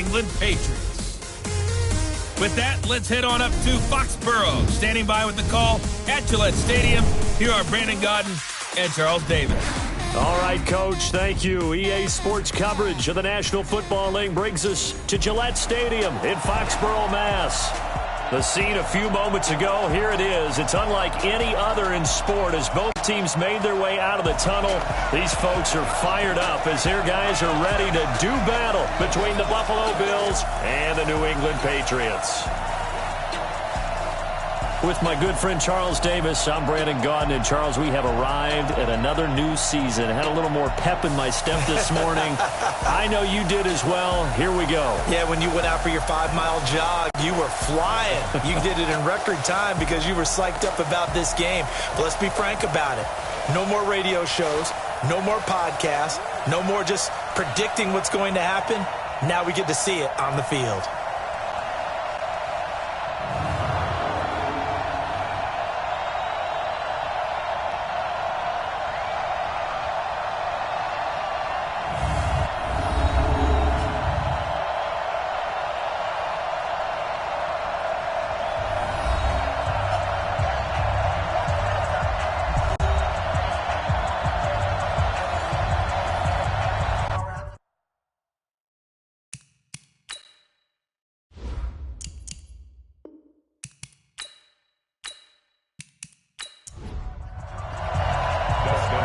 England Patriots. With that, let's head on up to Foxborough. Standing by with the call at Gillette Stadium, here are Brandon Gaudin and Charles Davis. All right, Coach, thank you. EA Sports coverage of the National Football League brings us to Gillette Stadium in Foxborough, Mass. The scene a few moments ago, here it is. It's unlike any other in sport as both teams made their way out of the tunnel. These folks are fired up as their guys are ready to do battle between the Buffalo Bills and the New England Patriots. With my good friend Charles Davis, I'm Brandon Gaudin. And Charles, we have arrived at another new season. Had a little more pep in my step this morning. I know you did as well. Here we go. Yeah, when you went out for your 5-mile jog, you were flying. You did it in record time because you were psyched up about this game. But let's be frank about it. No more radio shows, no more podcasts, no more just predicting what's going to happen. Now we get to see it on the field.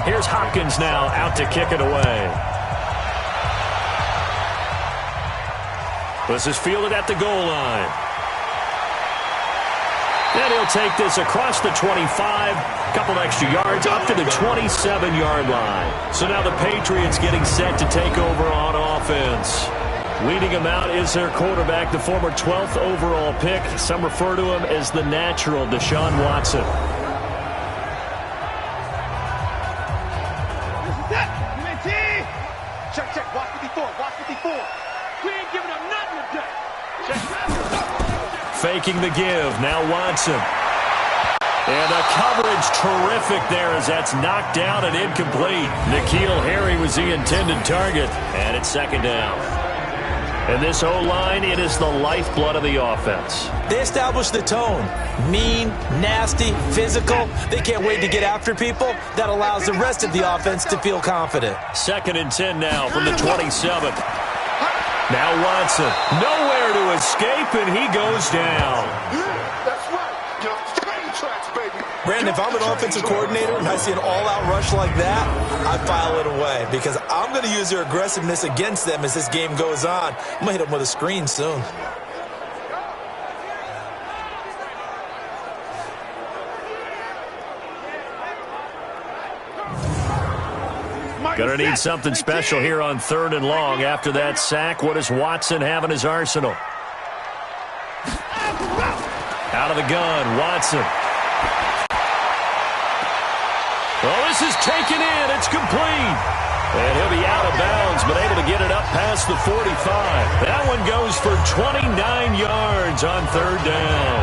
Here's Hopkins now out to kick it away. This is fielded at the goal line. And he'll take this across the 25, couple extra yards up to the 27-yard line. So now the Patriots getting set to take over on offense. Leading him out is their quarterback, the former 12th overall pick. Some refer to him as the natural, Deshaun Watson. Check. Watch 54. Watch 54. We ain't giving up nothing today. Faking the give. Now Watson. And the coverage terrific there as that's knocked down and incomplete. N'Keal Harry was the intended target. And it's second down. And this O-line, it is the lifeblood of the offense. They established the tone. Mean, nasty, physical. They can't wait to get after people. That allows the rest of the offense to feel confident. 2nd and 10 now from the 27. Now Watson. Nowhere to escape, and he goes down. That's right. Train tracks, baby. Brandon, if I'm an offensive coordinator and I see an all-out rush like that, I file it away because I'm going to use their aggressiveness against them as this game goes on. I'm going to hit them with a screen soon. Going to need something special here on 3rd and long. After that sack, what does Watson have in his arsenal? Out of the gun, Watson. Well, this is taken in. It's complete. And he'll be out of bounds, but able to get it up past the 45. That one goes for 29 yards on 3rd down.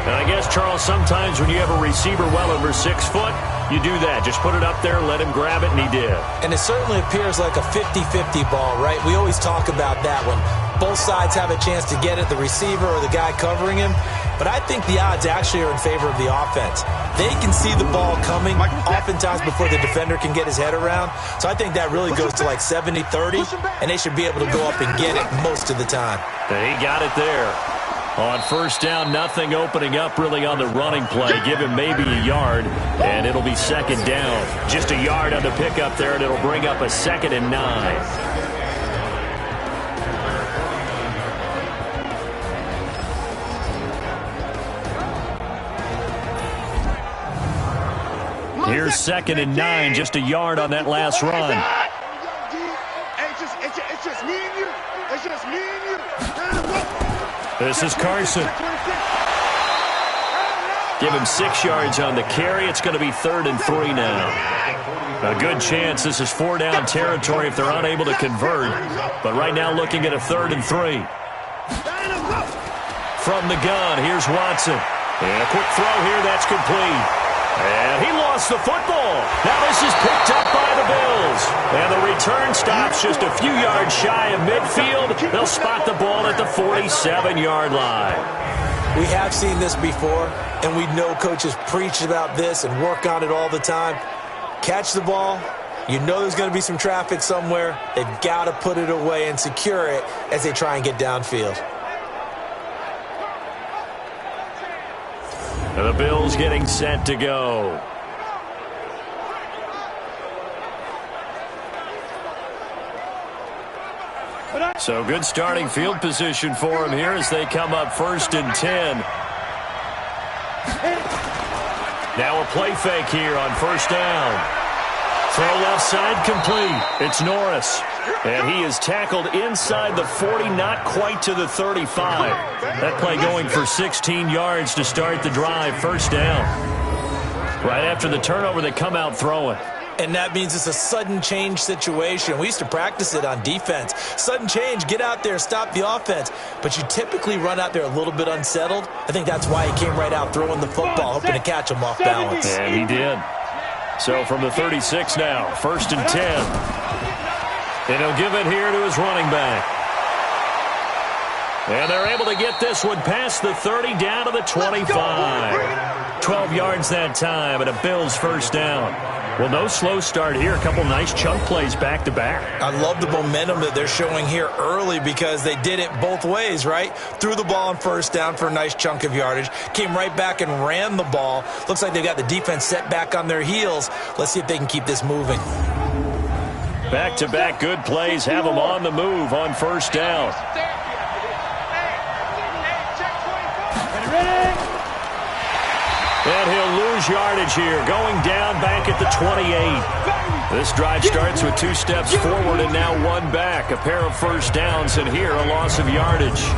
And I guess, Charles, sometimes when you have a receiver well over 6 foot, you do that. Just put it up there, let him grab it, and he did. And it certainly appears like a 50-50 ball, right? We always talk about that when both sides have a chance to get it, the receiver or the guy covering him. But I think the odds actually are in favor of the offense. They can see the ball coming oftentimes before the defender can get his head around. So I think that really goes to like 70-30, and they should be able to go up and get it most of the time. He got it there. On 1st down, nothing opening up really on the running play. Give him maybe a yard, and it'll be 2nd down. Just a yard on the pickup there, and it'll bring up a 2nd and 9. Here's 2nd and 9, just a yard on that last run. It's just me and you. It's just me and you. This is Carson. Give him 6 yards on the carry. It's going to be 3rd and 3 now. A good chance this is 4-down territory if they're unable to convert. But right now looking at a 3rd and 3. From the gun, here's Watson. And a quick throw here, that's complete. And he lost the football. Now this is picked up by the Bills. And the return stops just a few yards shy of midfield. They'll spot the ball at the 47-yard line. We have seen this before, and we know coaches preach about this and work on it all the time. Catch the ball. You know there's going to be some traffic somewhere. They've got to put it away and secure it as they try and get downfield. And the Bills getting set to go. So good starting field position for them here as they come up 1st and 10. Now a play fake here on 1st down. Throw left side complete. It's Norris. And he is tackled inside the 40, not quite to the 35. That play going for 16 yards to start the drive. 1st down. Right after the turnover, they come out throwing. And that means it's a sudden change situation. We used to practice it on defense. Sudden change, get out there, stop the offense. But you typically run out there a little bit unsettled. I think that's why he came right out throwing the football, hoping to catch him off balance. And he did. So from the 36 now, 1st and 10. And he'll give it here to his running back. And they're able to get this one past the 30 down to the 25. 12 yards that time and a Bills 1st down. Well, no slow start here. A couple nice chunk plays back-to-back. I love the momentum that they're showing here early because they did it both ways, right? Threw the ball on 1st down for a nice chunk of yardage. Came right back and ran the ball. Looks like they've got the defense set back on their heels. Let's see if they can keep this moving. Back-to-back good plays have them on the move on 1st down. And he'll lose yardage here, going down back at the 28. This drive starts with 2 steps forward and now 1 back. A pair of 1st downs, and here a loss of yardage.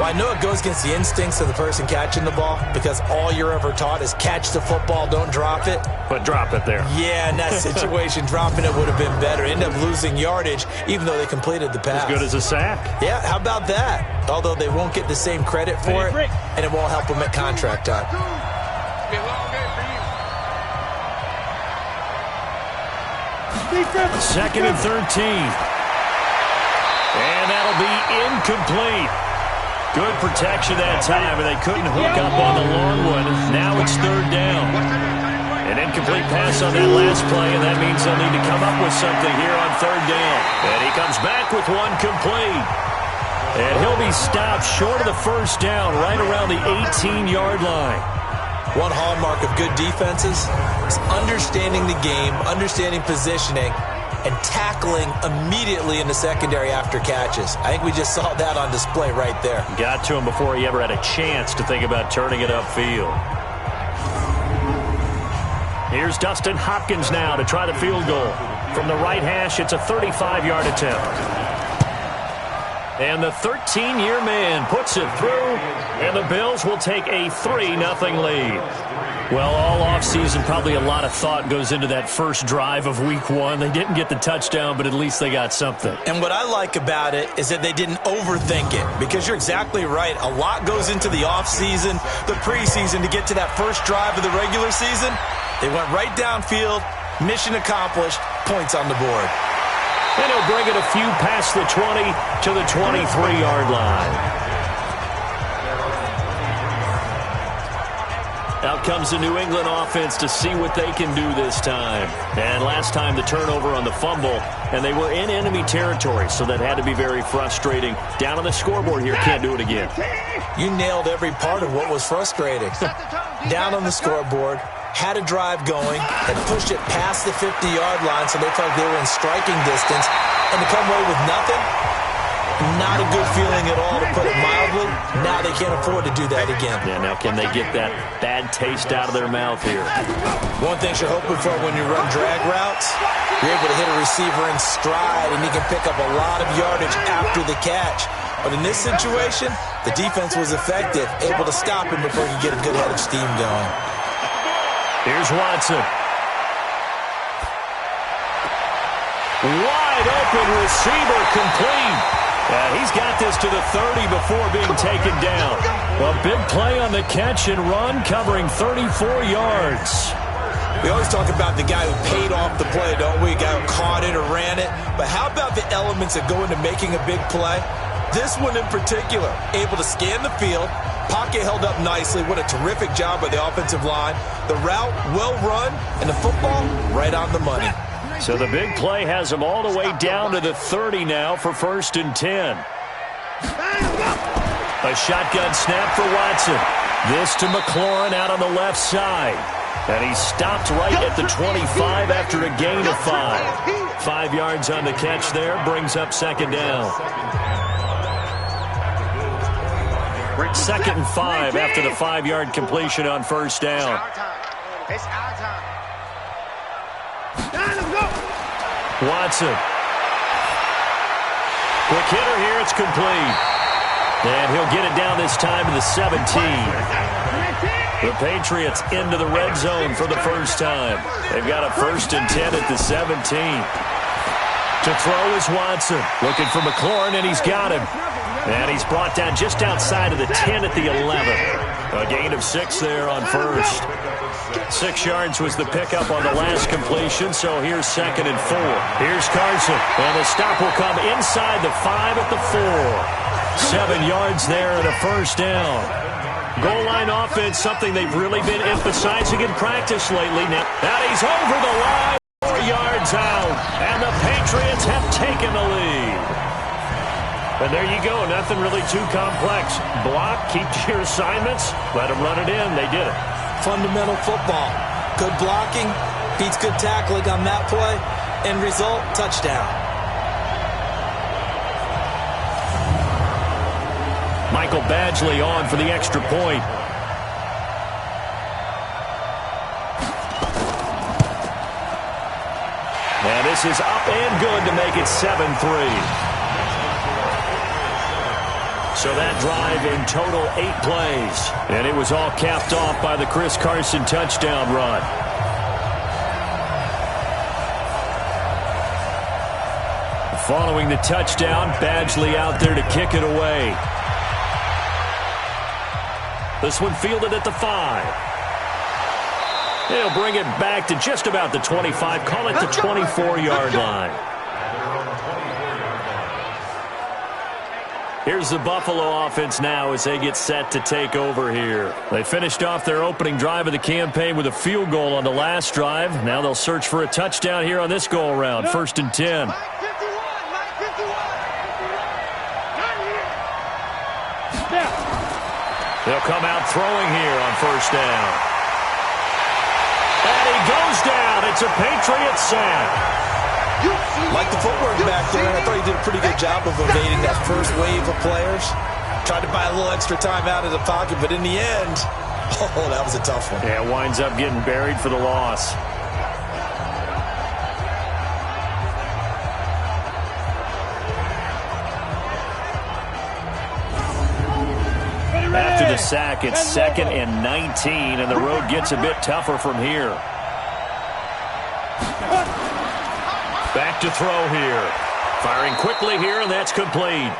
Well, I know it goes against the instincts of the person catching the ball because all you're ever taught is catch the football, don't drop it. But drop it there. Yeah, in that situation, dropping it would have been better. End up losing yardage, even though they completed the pass. As good as a sack. Yeah, how about that? Although they won't get the same credit for it, and it won't help them at contract time. Second and 13. And that'll be incomplete. Good protection that time, and they couldn't hook up on the long one. Now it's 3rd down. An incomplete pass on that last play, and that means they'll need to come up with something here on 3rd down. And he comes back with one complete. And he'll be stopped short of the 1st down, right around the 18-yard line. One hallmark of good defenses is understanding the game, understanding positioning, and tackling immediately in the secondary after catches. I think we just saw that on display right there. Got to him before he ever had a chance to think about turning it upfield. Here's Dustin Hopkins now to try the field goal. From the right hash, it's a 35-yard attempt. And the 13-year man puts it through, and the Bills will take a 3-0 lead. Well, all offseason, probably a lot of thought goes into that first drive of Week 1. They didn't get the touchdown, but at least they got something. And what I like about it is that they didn't overthink it, because you're exactly right. A lot goes into the offseason, the preseason, to get to that first drive of the regular season. They went right downfield, mission accomplished, points on the board. And he'll bring it a few past the 20 to the 23-yard line. Out comes the New England offense to see what they can do this time. And last time the turnover on the fumble, and they were in enemy territory, so that had to be very frustrating. Down on the scoreboard here, can't do it again. You nailed every part of what was frustrating. Down on the scoreboard, had a drive going, had pushed it past the 50-yard line, so they felt they were in striking distance, and to come away with nothing, not a good feeling at all, to put it mildly. Now they can't afford to do that again. Yeah, now can they get that bad taste out of their mouth here? One thing you're hoping for when you run drag routes, you're able to hit a receiver in stride, and he can pick up a lot of yardage after the catch. But in this situation, the defense was effective, able to stop him before he could get a good head of steam going. Here's Watson. Wide open receiver, complete. And he's got this to the 30 before being taken down. A big play on the catch and run, covering 34 yards. We always talk about the guy who paid off the play, don't we? A guy who caught it or ran it. But how about the elements that go into making a big play? This one in particular, able to scan the field, pocket held up nicely. What a terrific job by the offensive line. The route, well run, and the football, right on the money. So the big play has him all the way down to the 30 now for 1st and 10. A shotgun snap for Watson. This to McLaurin out on the left side. And he stopped right at the 25 after a gain of 5. 5 yards on the catch there, brings up 2nd down. 2nd and 5 after the 5-yard completion on 1st down. It's our time. Watson. Quick hitter here, it's complete. And he'll get it down this time to the 17. The Patriots into the red zone for the first time. They've got a 1st and 10 at the 17. To throw is Watson. Looking for McLaurin, and he's got him. And he's brought down just outside of the 10 at the 11. A gain of 6 there on 1st. 6 yards was the pickup on the last completion, so here's 2nd and 4. Here's Carson, and the stop will come inside the 5 at the 4. 7 yards there and a 1st down. Goal line offense, something they've really been emphasizing in practice lately. Now he's over the line, 4 yards out, and the Patriots have taken the lead. And there you go, nothing really too complex. Block, keep to your assignments, let them run it in. They did it. Fundamental football. Good blocking, beats good tackling on that play. End result, touchdown. Michael Badgley on for the extra point. And this is up and good to make it 7-3. So that drive in total 8 plays. And it was all capped off by the Chris Carson touchdown run. Following the touchdown, Badgley out there to kick it away. This one fielded at the 5. He'll bring it back to just about the 25. Call it the 24-yard line. Here's the Buffalo offense now as they get set to take over here. They finished off their opening drive of the campaign with a field goal on the last drive. Now they'll search for a touchdown here on this go-around. 1st and 10. They'll come out throwing here on 1st down. And he goes down. It's a Patriot sack. Like the footwork back there, I thought he did a pretty good job of evading that first wave of players. Tried to buy a little extra time out of the pocket, but in the end, oh, that was a tough one. Yeah, winds up getting buried for the loss. After the sack, it's 2nd and 19, and the road gets a bit tougher from here. Back to throw here. Firing quickly here, and that's complete.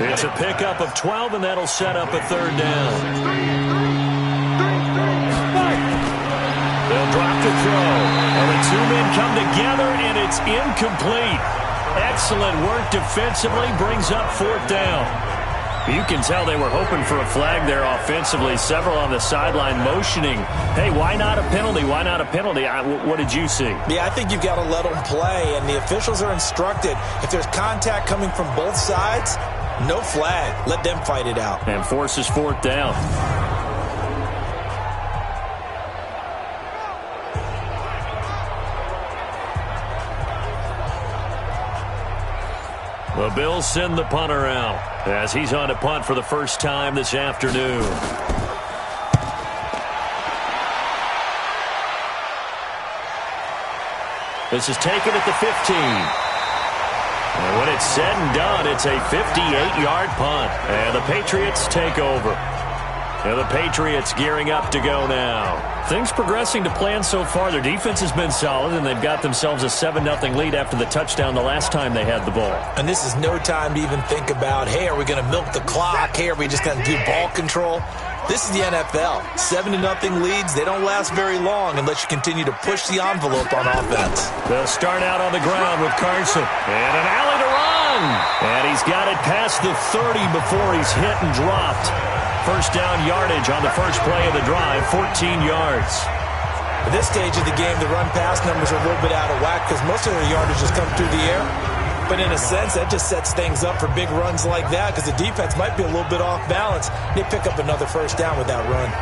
It's a pickup of 12, and that'll set up a 3rd down. They'll drop to throw. And the 2 men come together, and it's incomplete. Excellent work defensively, brings up 4th down. You can tell they were hoping for a flag there offensively. Several on the sideline motioning, hey, why not a penalty? Why not a penalty? What did you see? Yeah, I think you've got to let them play, and the officials are instructed. If there's contact coming from both sides, no flag. Let them fight it out. And forces 4th down. The Bills send the punter out as he's on to punt for the first time this afternoon. This is taken at the 15. And when it's said and done, it's a 58-yard punt. And the Patriots take over. And the Patriots gearing up to go now. Things progressing to plan so far. Their defense has been solid, and they've got themselves a 7-0 lead after the touchdown the last time they had the ball. And this is no time to even think about, hey, are we going to milk the clock? Hey, are we just going to do ball control? This is the NFL. 7-0 leads, they don't last very long unless you continue to push the envelope on offense. They'll start out on the ground with Carson. And an alley to run. And he's got it past the 30 before he's hit and dropped. First down yardage on the first play of the drive, 14 yards. At this stage of the game, the run-pass numbers are a little bit out of whack because most of their yardage has come through the air. But in a sense, that just sets things up for big runs like that because the defense might be a little bit off balance. They pick up another first down with that run.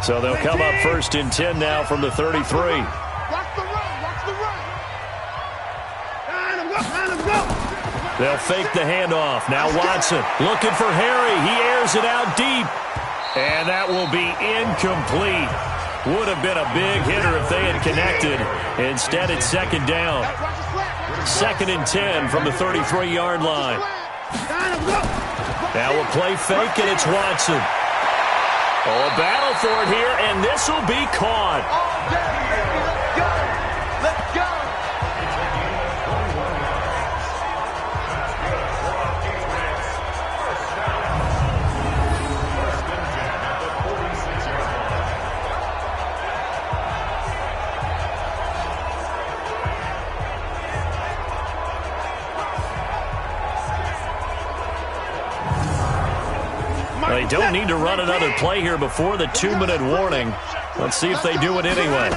So they'll come up first and 10 now from the 33. Watch the run. Watch the run. Line him go. They'll fake the handoff. Now Watson looking for Harry. He airs it out deep. And that will be incomplete. Would have been a big hitter if they had connected. Instead, it's second down. Second and 10 from the 33-yard line. Now a play fake, and it's Watson. Oh, a battle for it here, and this will be caught. Let's go. They don't need to run another play here before the 2-minute warning. Let's see if they do it anyway.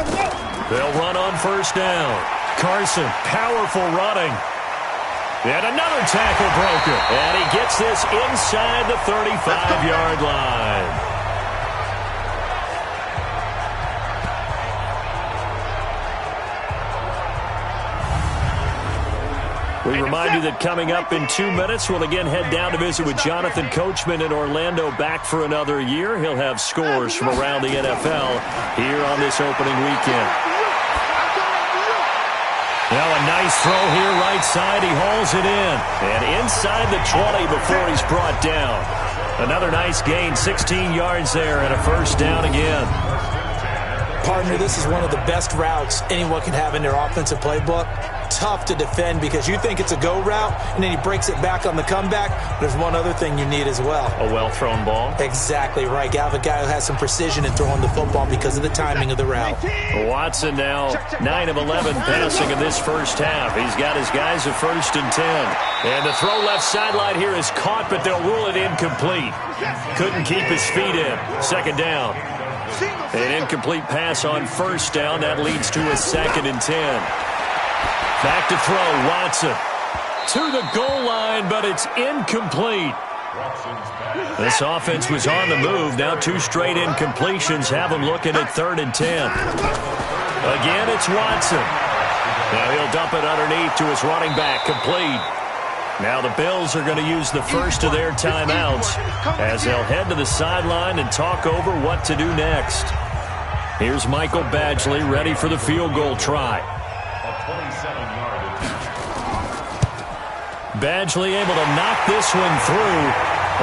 They'll run on first down. Carson, powerful running. And another tackle broken. And he gets this inside the 35-yard line. We remind you that coming up in 2 minutes, we'll again head down to visit with Jonathan Coachman in Orlando, back for another year. He'll have scores from around the NFL here on this opening weekend. Now a nice throw here right side. He hauls it in. And inside the 20 before he's brought down. Another nice gain, 16 yards there, and a first down again. Partner, this is one of the best routes anyone can have in their offensive playbook. Tough to defend because you think it's a go route, and then he breaks it back on the comeback. There's one other thing you need as well. A well-thrown ball? Exactly right. You have a guy who has some precision in throwing the football because of the timing of the route. Watson now 9 of 11 passing in this first half. He's got his guys at first and 10. And the throw left sideline here is caught, but they'll rule it incomplete. Couldn't keep his feet in. Second down. An incomplete pass on first down. That leads to a second and 10. Back to throw, Watson. To the goal line, but it's incomplete. This offense was on the move. Now 2 straight incompletions have them looking at 3rd and 10. Again, it's Watson. Now he'll dump it underneath to his running back, complete. Now the Bills are going to use the first of their timeouts as they'll head to the sideline and talk over what to do next. Here's Michael Badgley ready for the field goal try. Badgley able to knock this one through,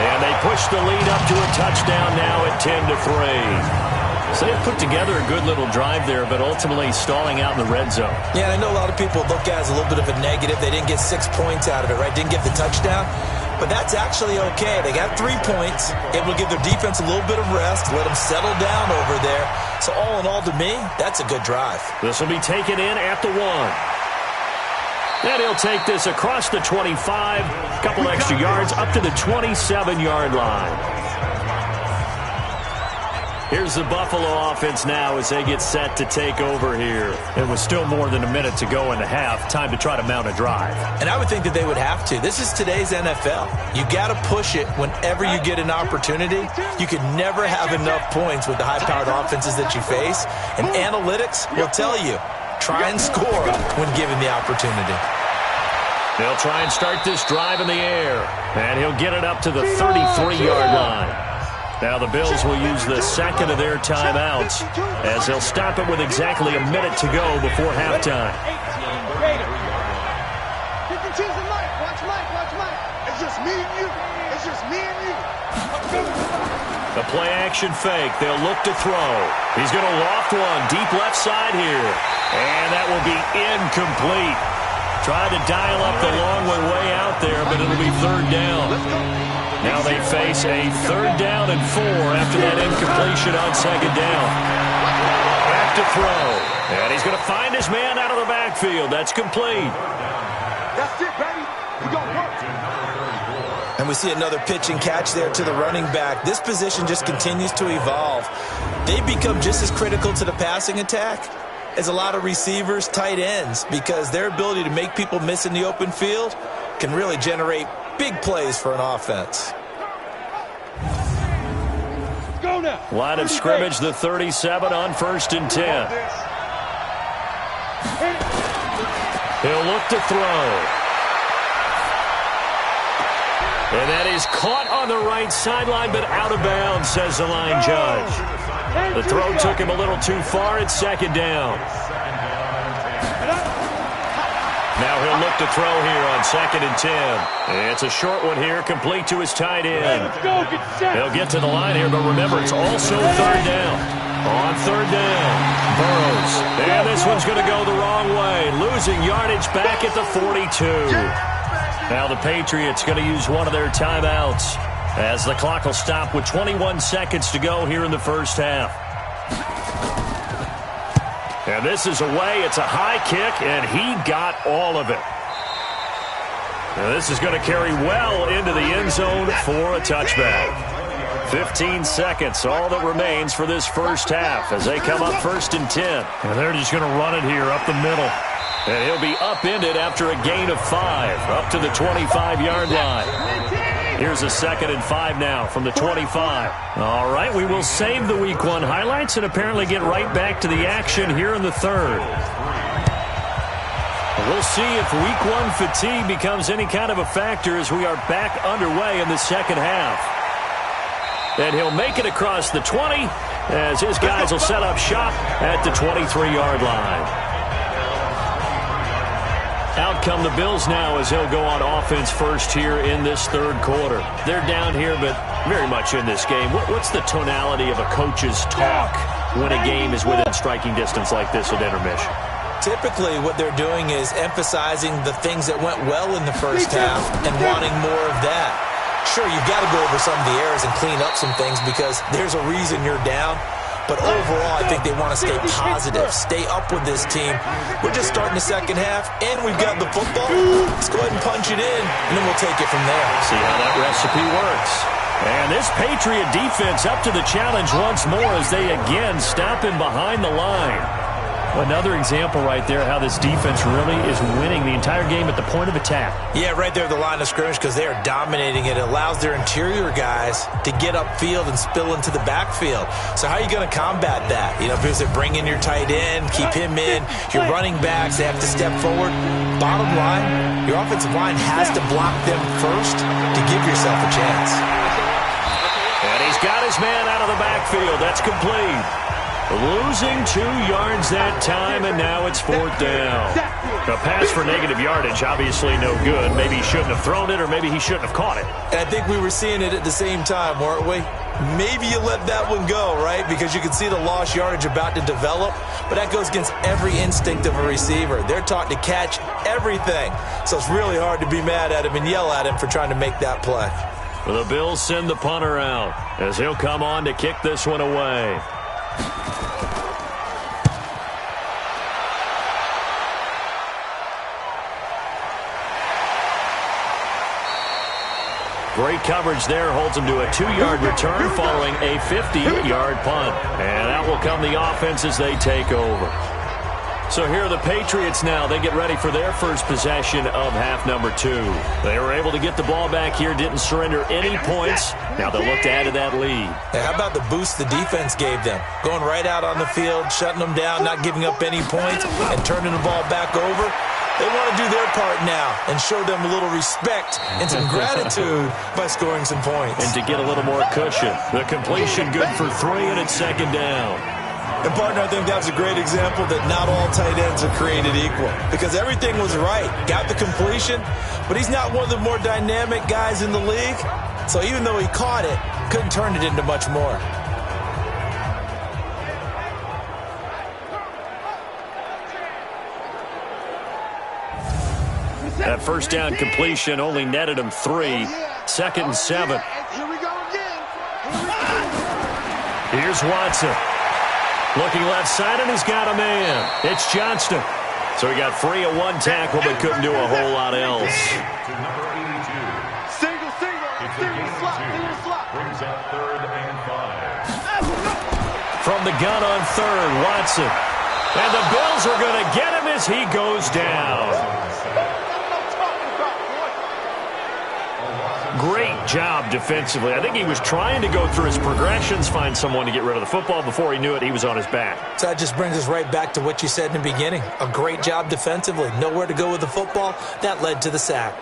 and they push the lead up to a touchdown now at 10-3. So they put together a good little drive there, but ultimately stalling out in the red zone. Yeah, and I know a lot of people look at it as a little bit of a negative. They didn't get 6 points out of it, right? Didn't get the touchdown. But that's actually okay. They got 3 points. Able to give their defense a little bit of rest, let them settle down over there. So all in all, to me, that's a good drive. This will be taken in at the 1. And he'll take this across the 25, a couple extra yards up to the 27-yard line. Here's the Buffalo offense now as they get set to take over here. It was still more than a minute to go in the half. Time to try to mount a drive. And I would think that they would have to. This is today's NFL. You got to push it whenever you get an opportunity. You can never have enough points with the high-powered offenses that you face. And analytics will tell you, try and score when given the opportunity. They'll try and start this drive in the air. And he'll get it up to the 33-yard line. Now the Bills will use the second of their timeouts as they'll stop it with exactly a minute to go before halftime. You can choose the mic. Watch Mike. Watch Mike. It's just me and you. It's just me and you. The play action fake. They'll look to throw. He's going to loft one deep left side here. And that will be incomplete. Tried to dial up the long one way out there, but it'll be third down. Now they face a 3rd down and 4 after that incompletion on 2nd down. Back to throw. And he's going to find his man out of the backfield. That's complete. That's it, baby. We got work. And we see another pitch and catch there to the running back. This position just continues to evolve. They become just as critical to the passing attack as a lot of receivers, tight ends, because their ability to make people miss in the open field can really generate big plays for an offense. Go now. Line of scrimmage, the 37 on 1st and 10. He'll look to throw. And that is caught on the right sideline, but out of bounds, says the line judge. The throw took him a little too far. It's 2nd down. Now he'll look to throw here on 2nd and 10. It's a short one here, complete to his tight end. He'll get to the line here, but remember, it's also 3rd down. On 3rd down, Burrows. And this one's going to go the wrong way, losing yardage back at the 42. Now the Patriots going to use one of their timeouts as the clock will stop with 21 seconds to go here in the first half. And this is away. It's a high kick, and he got all of it. Now this is going to carry well into the end zone for a touchback. 15 seconds, all that remains for this first half as they come up 1st and 10. And they're just going to run it here up the middle. And he'll be upended after a gain of 5, up to the 25-yard line. Here's a 2nd and 5 now from the 25. All right, we will save the Week 1 highlights and apparently get right back to the action here in the 3rd. We'll see if Week 1 fatigue becomes any kind of a factor as we are back underway in the 2nd half. And he'll make it across the 20 as his guys will set up shop at the 23-yard line. Out come the Bills now as they'll go on offense first here in this 3rd quarter. They're down here, but very much in this game. What's the tonality of a coach's talk when a game is within striking distance like this at intermission? Typically, what they're doing is emphasizing the things that went well in the first half and wanting more of that. Sure, you've got to go over some of the errors and clean up some things because there's a reason you're down. But overall, I think they want to stay positive, stay up with this team. We're just starting the 2nd half, and we've got the football. Let's go ahead and punch it in, and then we'll take it from there. See how that recipe works. And this Patriot defense up to the challenge once more as they again stop him behind the line. Another example right there how this defense really is winning the entire game at the point of attack. Yeah, right there at the line of scrimmage because they are dominating it. It allows their interior guys to get upfield and spill into the backfield. So how are you going to combat that? You know, because they bring in your tight end, keep him in. Your running backs, they have to step forward. Bottom line, your offensive line has to block them first to give yourself a chance. And he's got his man out of the backfield. That's complete. Losing 2 yards that time, and now it's 4th down. A pass for negative yardage, obviously no good. Maybe he shouldn't have thrown it, or maybe he shouldn't have caught it. And I think we were seeing it at the same time, weren't we? Maybe you let that one go, right? Because you can see the lost yardage about to develop, but that goes against every instinct of a receiver. They're taught to catch everything, so it's really hard to be mad at him and yell at him for trying to make that play. The Bills send the punter out as he'll come on to kick this one away. Great coverage there, holds him to a 2-yard return following a 50-yard punt. And out will come the offense as they take over. So here are the Patriots now. They get ready for their first possession of half number 2. They were able to get the ball back here, didn't surrender any points. Now they'll look to add to that lead. Hey, how about the boost the defense gave them? Going right out on the field, shutting them down, not giving up any points, and turning the ball back over. They want to do their part now and show them a little respect and some gratitude by scoring some points. And to get a little more cushion. The completion good for 3, and it's 2nd down. And, partner, I think that was a great example that not all tight ends are created equal because everything was right. Got the completion, but he's not one of the more dynamic guys in the league. So even though he caught it, couldn't turn it into much more. That first down completion only netted him 3. 2nd and 7. Here we go again. Here's Watson. Looking left side, and he's got a man. It's Johnston. So he got free of one tackle, but couldn't do a whole lot else. Single slot. Brings up 3rd and 5. From the gun on 3rd, Watson. And the Bills are going to get him as he goes down. Great job defensively. I think he was trying to go through his progressions, find someone to get rid of the football. Before he knew it, he was on his back. So that just brings us right back to what you said in the beginning. A great job defensively. Nowhere to go with the football. That led to the sack.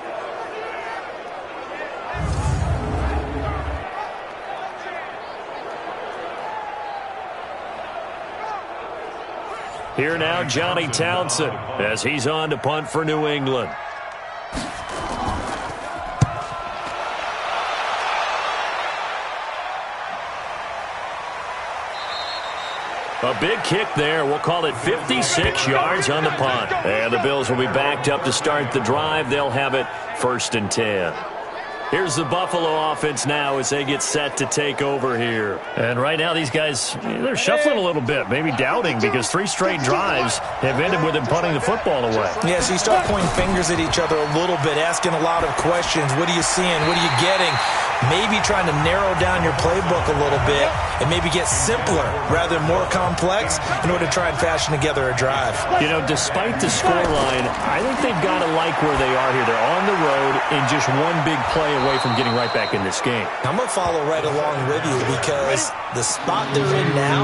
Here now, Johnny Townsend, as he's on to punt for New England. A big kick there. We'll call it 56 yards on the punt. And the Bills will be backed up to start the drive. They'll have it 1st and 10. Here's the Buffalo offense now as they get set to take over here. And right now these guys, they're shuffling a little bit, maybe doubting, because 3 straight drives have ended with them punting the football away. Yeah, so you start pointing fingers at each other a little bit, asking a lot of questions. What are you seeing? What are you getting? Maybe trying to narrow down your playbook a little bit and maybe get simpler rather than more complex in order to try and fashion together a drive. You know, despite the scoreline, I think they've got to like where they are here. They're on the road in just one big play away from getting right back in this game. I'm going to follow right along with you because the spot they're in now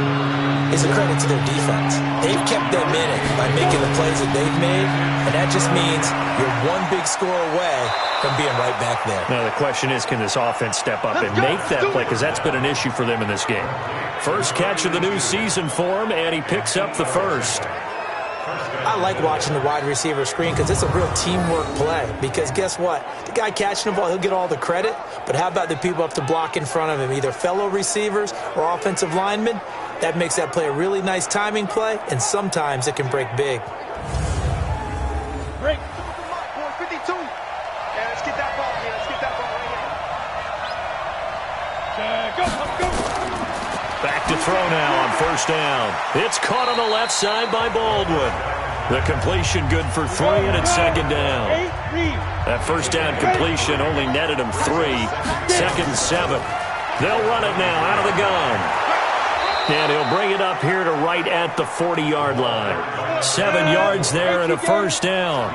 is a credit to their defense. They've kept them in it by making the plays that they've made, and that just means you're one big score away from being right back there. Now the question is, can this offense step up and make that play? Because that's been an issue for them in this game. First catch of the new season for him, and he picks up the first. I like watching the wide receiver screen because it's a real teamwork play. Because guess what? The guy catching the ball, he'll get all the credit. But how about the people up to block in front of him, either fellow receivers or offensive linemen? That makes that play a really nice timing play, and sometimes it can break big. Break. 52. Yeah, let's get that ball here. Let's get that ball right here. Go. Back to throw now on 1st down. It's caught on the left side by Baldwin. The completion good for 3, and it's 2nd down. That 1st down completion only netted him 3. 2nd and 7. They'll run it now out of the gun. And he'll bring it up here to right at the 40-yard line. 7 yards there and a 1st down.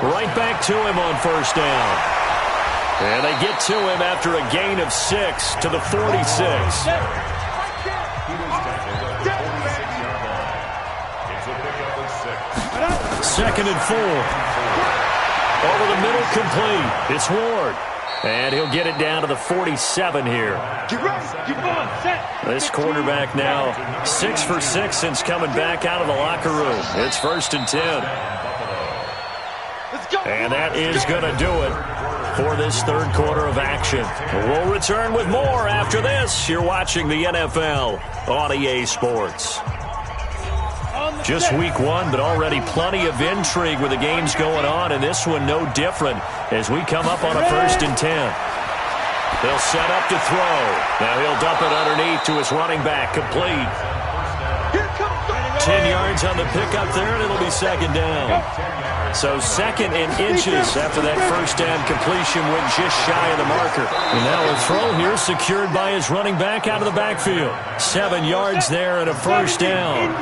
Right back to him on 1st down. And they get to him after a gain of 6 to the 46. 2nd and 4. Over the middle, complete. It's Ward. And he'll get it down to the 47 here. This quarterback now 6 for 6 since coming back out of the locker room. It's 1st and 10. And that is going to do it for this 3rd quarter of action. We'll return with more after this. You're watching the NFL on EA Sports. Just week 1, but already plenty of intrigue with the games going on, and this one no different as we come up on a 1st and 10. They'll set up to throw. Now he'll dump it underneath to his running back, complete. 10 yards on the pickup there, and it'll be 2nd down. So 2nd and inches after that 1st down completion went just shy of the marker. And now a throw here secured by his running back out of the backfield. 7 yards there and a 1st down.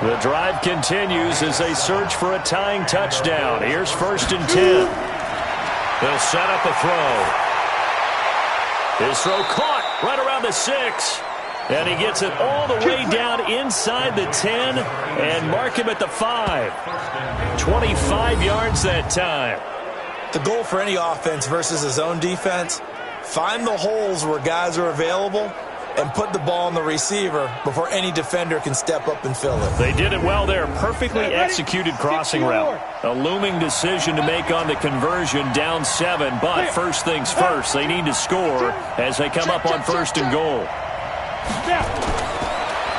The drive continues as they search for a tying touchdown. Here's 1st and 10. They'll set up a throw. His throw caught right around the 6. And he gets it all the way down inside the 10 and mark him at the 5. 25 yards that time. The goal for any offense versus his own defense, find the holes where guys are available and put the ball on the receiver before any defender can step up and fill it. They did it well there. Perfectly executed crossing route. A looming decision to make on the conversion, down 7. But first things first, they need to score as they come up on 1st and goal.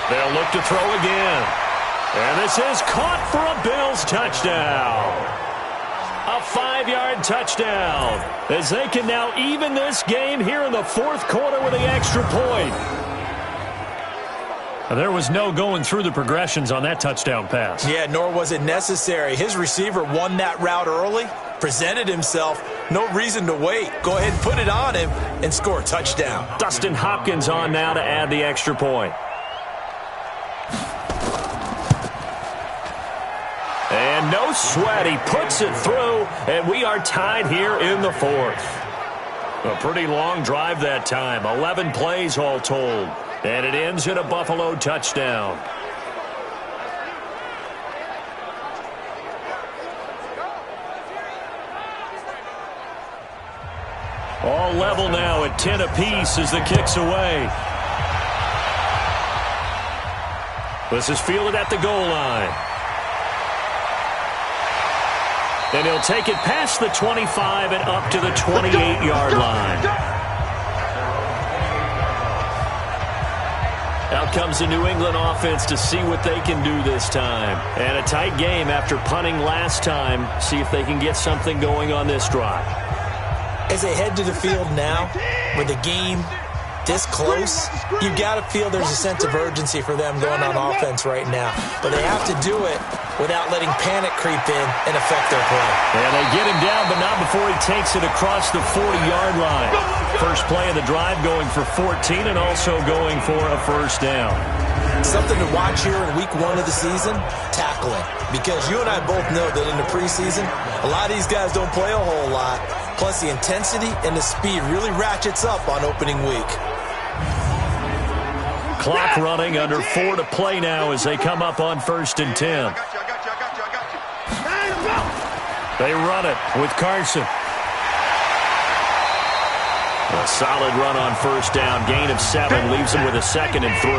They'll look to throw again. And this is caught for a Bills touchdown. A 5-yard touchdown as they can now even this game here in the 4th quarter with the extra point. There was no going through the progressions on that touchdown pass. Yeah, nor was it necessary. His receiver won that route early, presented himself, no reason to wait. Go ahead and put it on him and score a touchdown. Dustin Hopkins on now to add the extra point. And no sweat, he puts it through, and we are tied here in the 4th. A pretty long drive that time, 11 plays all told, and it ends in a Buffalo touchdown. All level now at 10 apiece as the kick's away. This is fielded at the goal line. And he'll take it past the 25 and up to the 28-yard line. Out comes the New England offense to see what they can do this time. And a tight game after punting last time. See if they can get something going on this drive. As they head to the field now, with the game this close, you got to feel there's a sense of urgency for them going on offense right now. But they have to do it without letting panic creep in and affect their play. And they get him down, but not before he takes it across the 40-yard line. First play of the drive going for 14 and also going for a first down. Something to watch here in week 1 of the season, tackling. Because you and I both know that in the preseason, a lot of these guys don't play a whole lot. Plus the intensity and the speed really ratchets up on opening week. Clock running, under 4 to play now as they come up on 1st and 10. They run it with Carson. A solid run on first down. Gain of 7 leaves them with a 2nd and 3.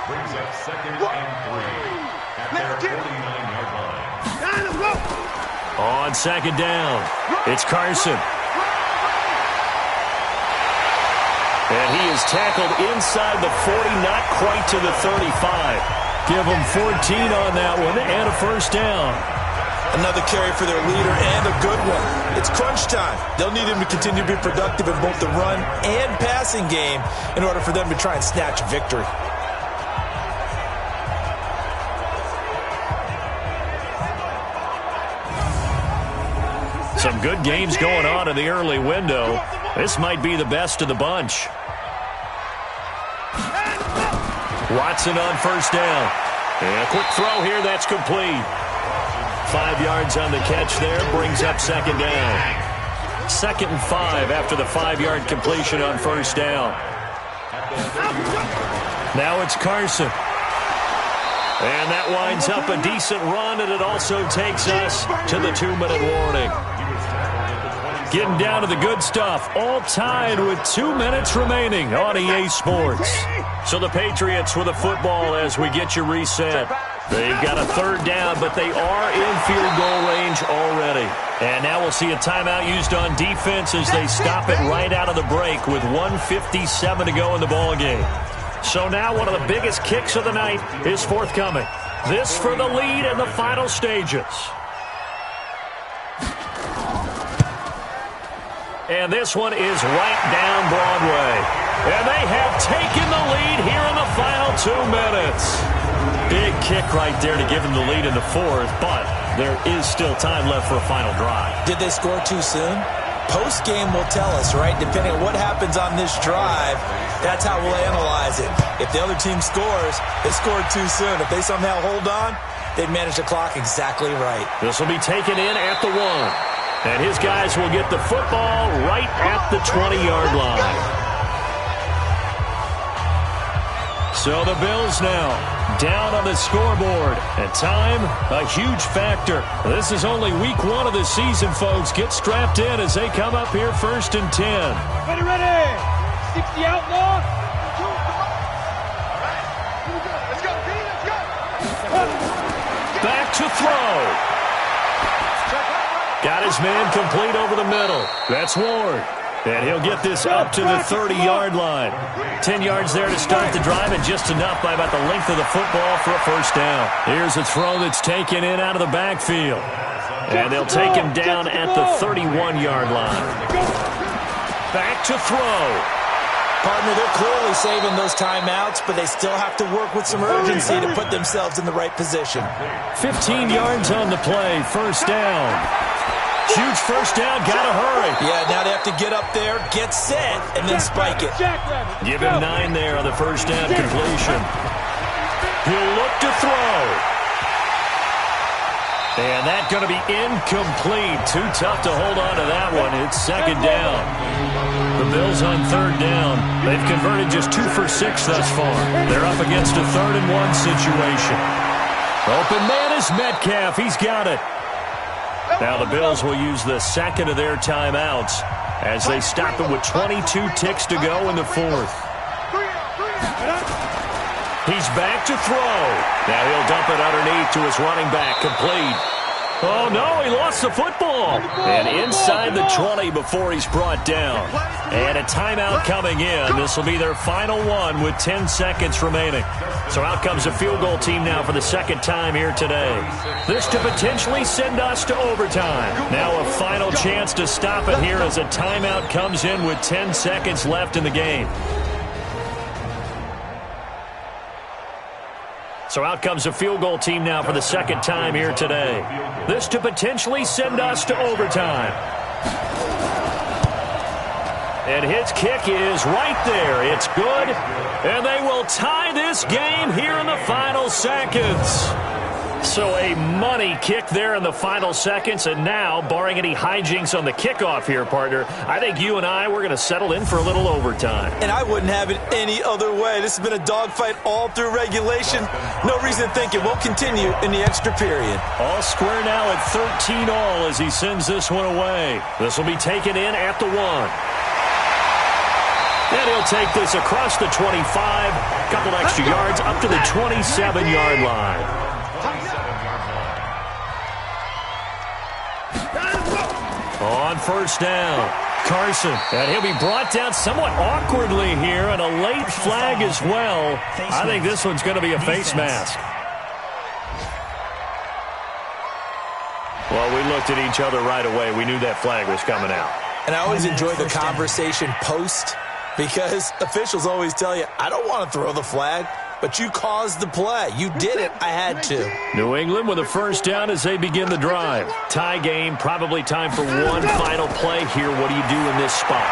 Brings up 2nd and 3 at their 49-yard line. On 2nd down, it's Carson. And he is tackled inside the 40, not quite to the 35. Give them 14 on that one and a first down. Another carry for their leader and a good one. It's crunch time. They'll need him to continue to be productive in both the run and passing game in order for them to try and snatch victory. Some good games going on in the early window. This might be the best of the bunch. Watson on first down. And a quick throw here, that's complete. 5 yards on the catch there, brings up 2nd down. 2nd and 5 after the 5-yard completion on first down. Now it's Carson. And that winds up a decent run, and it also takes us to the 2-minute warning. Getting down to the good stuff, all tied with 2 minutes remaining on EA Sports. So the Patriots with a football as we get you reset. They've got a 3rd down, but they are in field goal range already. And now we'll see a timeout used on defense as they stop it right out of the break with 1:57 to go in the ballgame. So now one of the biggest kicks of the night is forthcoming. This for the lead in the final stages. And this one is right down Broadway. And they have taken the lead here in the final 2 minutes. Big kick right there to give them the lead in the 4th, but there is still time left for a final drive. Did they score too soon? Post-game will tell us, right? Depending on what happens on this drive, that's how we'll analyze it. If the other team scores, they scored too soon. If they somehow hold on, they've managed the clock exactly right. This will be taken in at the 1. And his guys will get the football right at the 20-yard line. So the Bills now down on the scoreboard. And time, a huge factor. This is only week 1 of the season, folks. Get strapped in as they come up here 1st and 10. Ready, ready. 60 outlaw. Let's go, B, let's go. Back to throw. Got his man complete over the middle. That's Ward. And he'll get this up to the 30-yard line. 10 yards there to start the drive, and just enough by about the length of the football for a first down. Here's a throw that's taken in out of the backfield. And they'll take him down at the 31-yard line. Back to throw. Partner, they're clearly saving those timeouts, but they still have to work with some urgency to put themselves in the right position. 15 yards on the play, first down. Huge first down, gotta hurry. Yeah, now they have to get up there, get set, and then spike it. Give him 9 there on the first down completion. He'll look to throw. And that's going to be incomplete. Too tough to hold on to that one. It's second down. The Bills on third down. They've converted just 2 for 6 thus far. They're up against a 3rd and 1 situation. Open man is Metcalf. He's got it. Now the Bills will use the second of their timeouts as they stop it with 22 ticks to go in the 4th. He's back to throw. Now he'll dump it underneath to his running back, complete. Oh, no, he lost the football. And inside the 20 before he's brought down. And a timeout coming in. This will be their final one with 10 seconds remaining. So out comes a field goal team now for the second time here today. This to potentially send us to overtime. Now a final chance to stop it here as a timeout comes in with 10 seconds left in the game. So out comes a field goal team now for the second time here today. This to potentially send us to overtime. And his kick is right there. It's good. And they will tie this game here in the final seconds. So a money kick there in the final seconds. And now, barring any hijinks on the kickoff here, partner, I think you and we're going to settle in for a little overtime. And I wouldn't have it any other way. This has been a dogfight all through regulation. No reason to think it won't continue in the extra period. All square now at 13 all as he sends this one away. This will be taken in at the 1. And he'll take this across the 25, couple extra yards up to the 27-yard line. On first down, Carson. And he'll be brought down somewhat awkwardly here, and a late flag as well. I think this one's going to be a face mask. Well, we looked at each other right away. We knew that flag was coming out. And I always enjoy the conversation post, because officials always tell you, I don't want to throw the flag, but you caused the play. You did it. I had to. New England with a first down as they begin the drive. Tie game, probably time for one final play here. What do you do in this spot?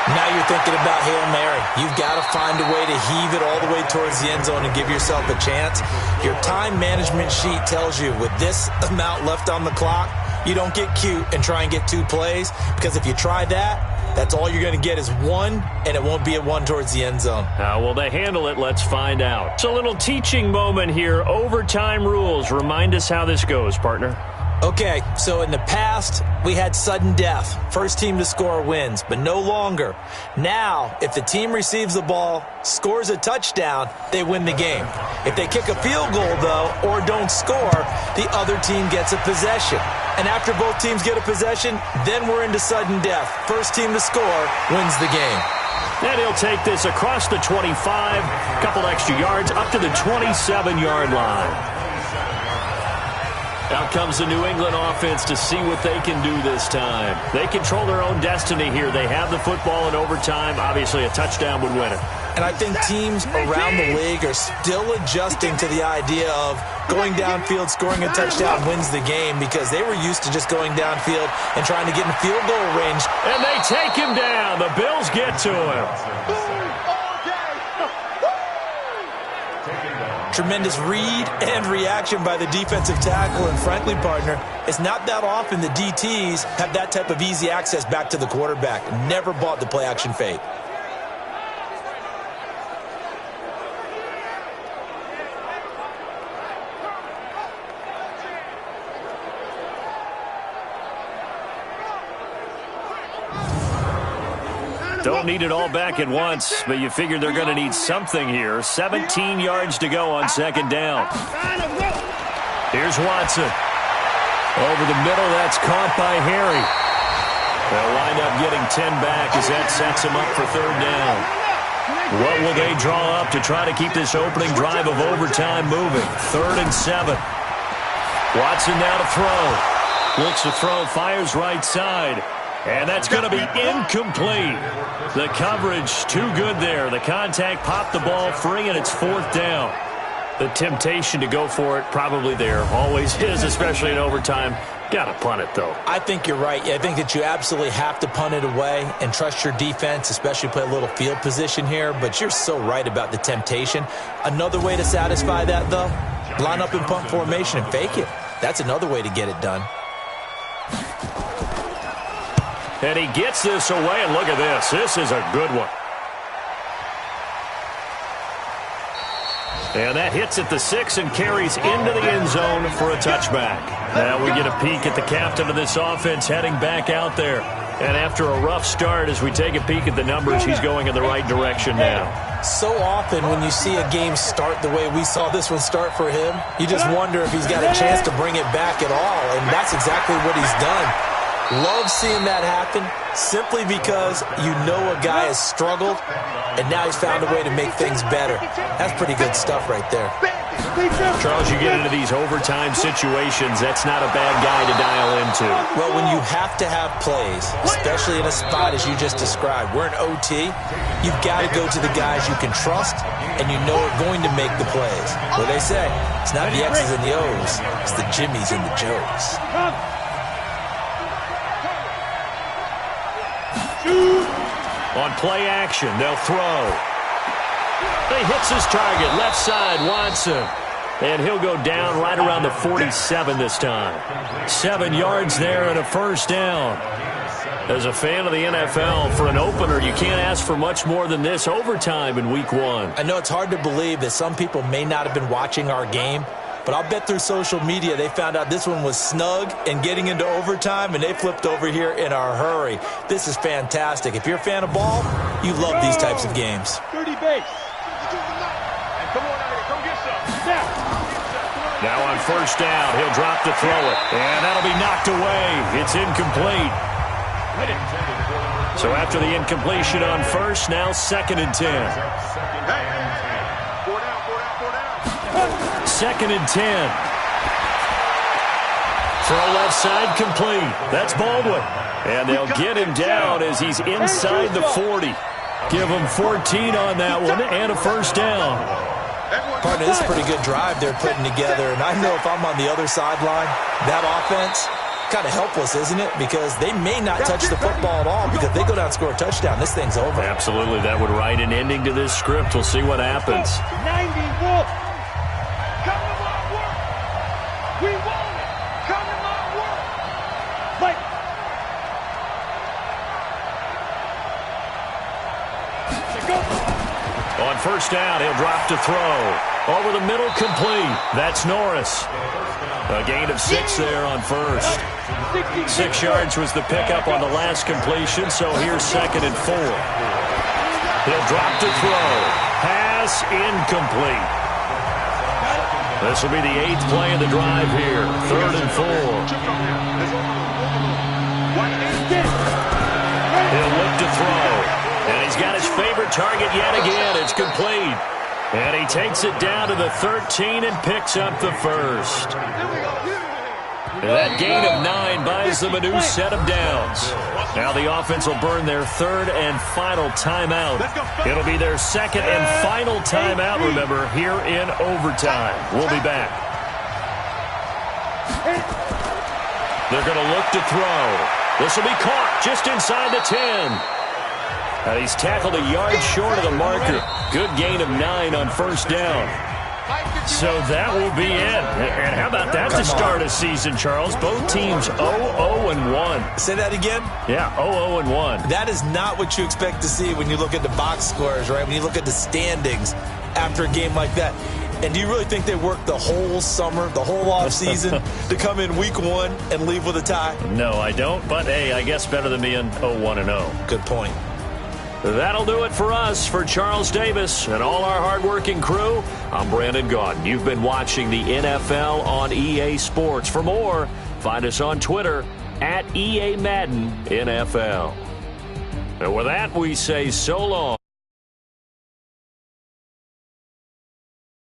Now you're thinking about Hail Mary. You've got to find a way to heave it all the way towards the end zone and give yourself a chance. Your time management sheet tells you with this amount left on the clock, you don't get cute and try and get 2 plays, because if you try that, that's all you're going to get is 1, and it won't be a 1 towards the end zone. How will they handle it? Let's find out. It's a little teaching moment here. Overtime rules. Remind us how this goes, partner. Okay, so in the past, we had sudden death. First team to score wins, but no longer. Now, if the team receives the ball, scores a touchdown, they win the game. If they kick a field goal, though, or don't score, the other team gets a possession. And after both teams get a possession, then we're into sudden death. First team to score wins the game. And he'll take this across the 25, couple extra yards up to the 27-yard line. Out comes the New England offense to see what they can do this time. They control their own destiny here. They have the football in overtime. Obviously, a touchdown would win it. And I think teams around the league are still adjusting to the idea of going downfield, scoring a touchdown wins the game, because they were used to just going downfield and trying to get in field goal range. And they take him down. The Bills get to him. Tremendous read and reaction by the defensive tackle, and frankly, partner, it's not that often the DTs have that type of easy access back to the quarterback. Never bought the play-action fake. Don't need it all back at once, but you figure they're going to need something here. 17 yards to go on second down. Here's Watson. Over the middle, that's caught by Harry. They'll wind up getting 10 back as that sets him up for third down. What will they draw up to try to keep this opening drive of overtime moving? 3rd and 7. Watson now to throw. Looks to throw, fires right side. And that's going to be incomplete. The coverage too good there. The contact popped the ball free, and it's 4th down. The temptation to go for it probably there. Always is, especially in overtime. Got to punt it, though. I think you're right. I think that you absolutely have to punt it away and trust your defense, especially play a little field position here. But you're so right about the temptation. Another way to satisfy that, though, line up in punt formation and fake it. That's another way to get it done. And he gets this away, and look at this. This is a good one. And that hits at the 6 and carries into the end zone for a touchback. Now we get a peek at the captain of this offense heading back out there. And after a rough start, as we take a peek at the numbers, he's going in the right direction now. So often when you see a game start the way we saw this one start for him, you just wonder if he's got a chance to bring it back at all. And that's exactly what he's done. Love seeing that happen simply because you know a guy has struggled, and now he's found a way to make things better. That's pretty good stuff right there. Charles, you get into these overtime situations, that's not a bad guy to dial into. Well, when you have to have plays, especially in a spot as you just described, we're in OT, you've got to go to the guys you can trust and you know are going to make the plays. What they say, it's not the X's and the O's, it's the Jimmies and the Joes. On play action, they'll throw. He hits his target, left side, Watson. And he'll go down right around the 47 this time. 7 yards there and a first down. As a fan of the NFL, for an opener, you can't ask for much more than this overtime in week 1. I know it's hard to believe that some people may not have been watching our game, but I'll bet through social media they found out this one was snug and getting into overtime, and they flipped over here in a hurry. This is fantastic. If you're a fan of ball, you love these types of games. 30 base. Come on, come get some. Now on first down, he'll drop to throw it. And that'll be knocked away. It's incomplete. So after the incompletion on first, now 2nd and 10. Four down. 2nd and 10. Throw left side complete. That's Baldwin. And they'll get him down as he's inside the 40. Give him 14 on that one and a first down. Partner, this is a pretty good drive they're putting together. And I know if I'm on the other sideline, that offense, kind of helpless, isn't it? Because they may not touch the football at all because they go down and score a touchdown. This thing's over. Absolutely. That would write an ending to this script. We'll see what happens. 90 Wolf. Come to my work. We want it. Come to my work. Like. On first down, he'll drop to throw. Over the middle, complete. That's Norris. A gain of 6 there on first. 6 yards was the pickup on the last completion, so here's 2nd and 4. He'll drop to throw. Pass incomplete. This will be the 8th play of the drive here. 3rd and 4. He'll look to throw. And he's got his favorite target yet again. It's complete. And he takes it down to the 13 and picks up the first. And that gain of 9 buys them a new set of downs. Now the offense will burn their 3rd and final timeout. It'll be their 2nd and final timeout, remember, here in overtime. We'll be back. They're going to look to throw. This will be caught just inside the 10. And he's tackled a yard short of the marker. Good gain of 9 on first down. So that will be it. And how about that to start a season, Charles? Both teams 0-0-1. Say that again? Yeah, 0-0-1. That is not what you expect to see when you look at the box scores, right? When you look at the standings after a game like that. And do you really think they worked the whole summer, the whole offseason to come in week 1 and leave with a tie? No, I don't. But, hey, I guess better than being 0-1-0. Good point. That'll do it for us. For Charles Davis and all our hardworking crew, I'm Brandon Gaudin. You've been watching the NFL on EA Sports. For more, find us on Twitter @EA Madden NFL. And with that, we say so long.